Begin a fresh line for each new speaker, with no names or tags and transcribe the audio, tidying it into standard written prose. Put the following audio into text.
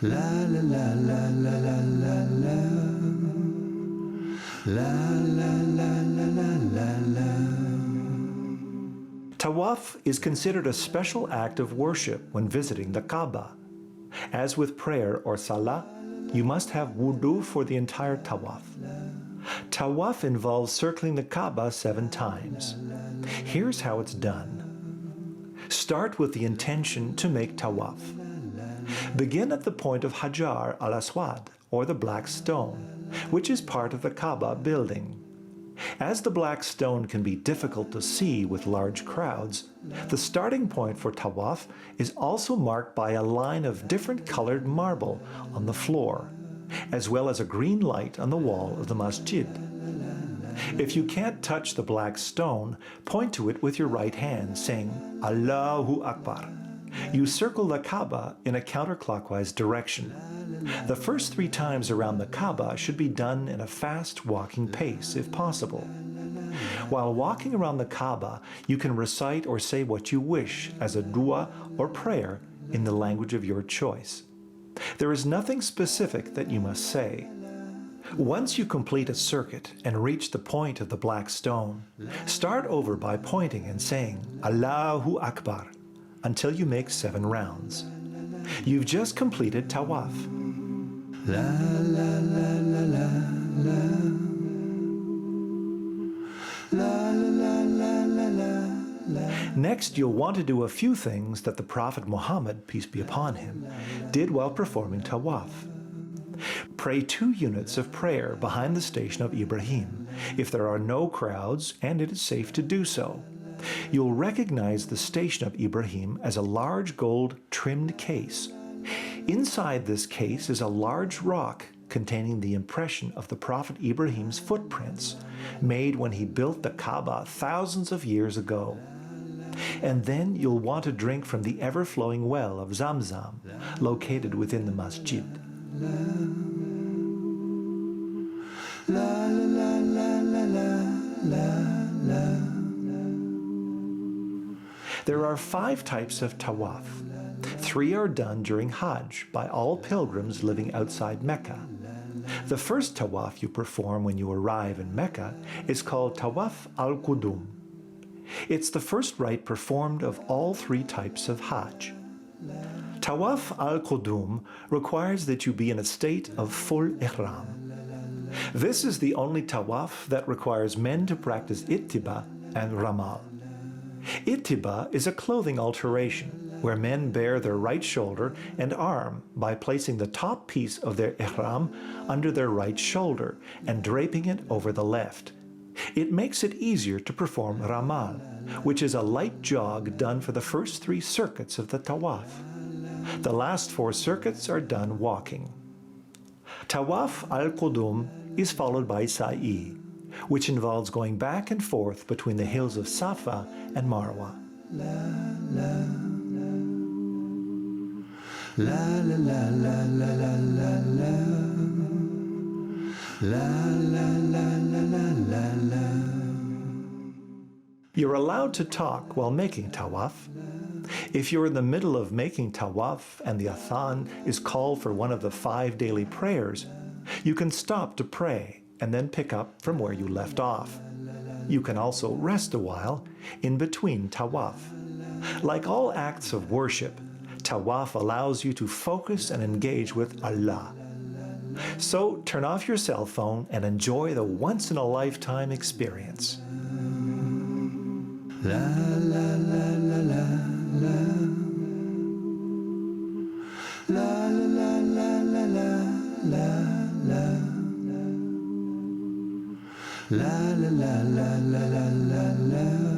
La la la la la la la la. La la la la la la la. Tawaf is considered a special act of worship when visiting the Kaaba. As with prayer or salah, you must have wudu for the entire tawaf. Tawaf involves circling the Kaaba 7 times. Here's how it's done. Start with the intention to make tawaf. Begin at the point of Hajar al-Aswad, or the black stone, which is part of the Kaaba building. As the black stone can be difficult to see with large crowds, the starting point for tawaf is also marked by a line of different colored marble on the floor, as well as a green light on the wall of the masjid. If you can't touch the black stone, point to it with your right hand, saying, Allahu Akbar. You circle the Kaaba in a counterclockwise direction. The first 3 times around the Kaaba should be done in a fast walking pace, if possible. While walking around the Kaaba, you can recite or say what you wish as a dua or prayer in the language of your choice. There is nothing specific that you must say. Once you complete a circuit and reach the point of the black stone, start over by pointing and saying, Allahu Akbar, until you make 7 rounds. You've just completed Tawaf. La la la la la la. La la la la la la. Next, you'll want to do a few things that the Prophet Muhammad, peace be upon him, did while performing Tawaf. Pray 2 units of prayer behind the station of Ibrahim, if there are no crowds and it is safe to do so. You'll recognize the station of Ibrahim as a large gold trimmed case. Inside this case is a large rock containing the impression of the Prophet Ibrahim's footprints, made when he built the Kaaba thousands of years ago. And then you'll want to drink from the ever-flowing well of Zamzam, located within the masjid. La la la la la la la. There are 5 types of tawaf. 3 are done during Hajj by all pilgrims living outside Mecca. The first tawaf you perform when you arrive in Mecca is called Tawaf Al-Qudoom. It's the first rite performed of all 3 types of Hajj. Tawaf Al-Qudoom requires that you be in a state of full Ihram. This is the only tawaf that requires men to practice ittiba and ramal. Ittiba is a clothing alteration where men bare their right shoulder and arm by placing the top piece of their ihram under their right shoulder and draping it over the left. It makes it easier to perform ramal, which is a light jog done for the first 3 circuits of the tawaf. The last 4 circuits are done walking. Tawaf al-Qudoom is followed by Sa'i, which involves going back and forth between the hills of Safa and Marwa. La la la la la la la la la. La la la la la la. You're allowed to talk while making tawaf. If you're in the middle of making tawaf and the adhan is called for one of the 5 daily prayers, you can stop to pray and then pick up from where you left off. You can also rest a while in between tawaf. Like all acts of worship, tawaf allows you to focus and engage with Allah. So turn off your cell phone and enjoy the once-in-a-lifetime experience. La la la la la la. La la la la la la la. La la la la la la la.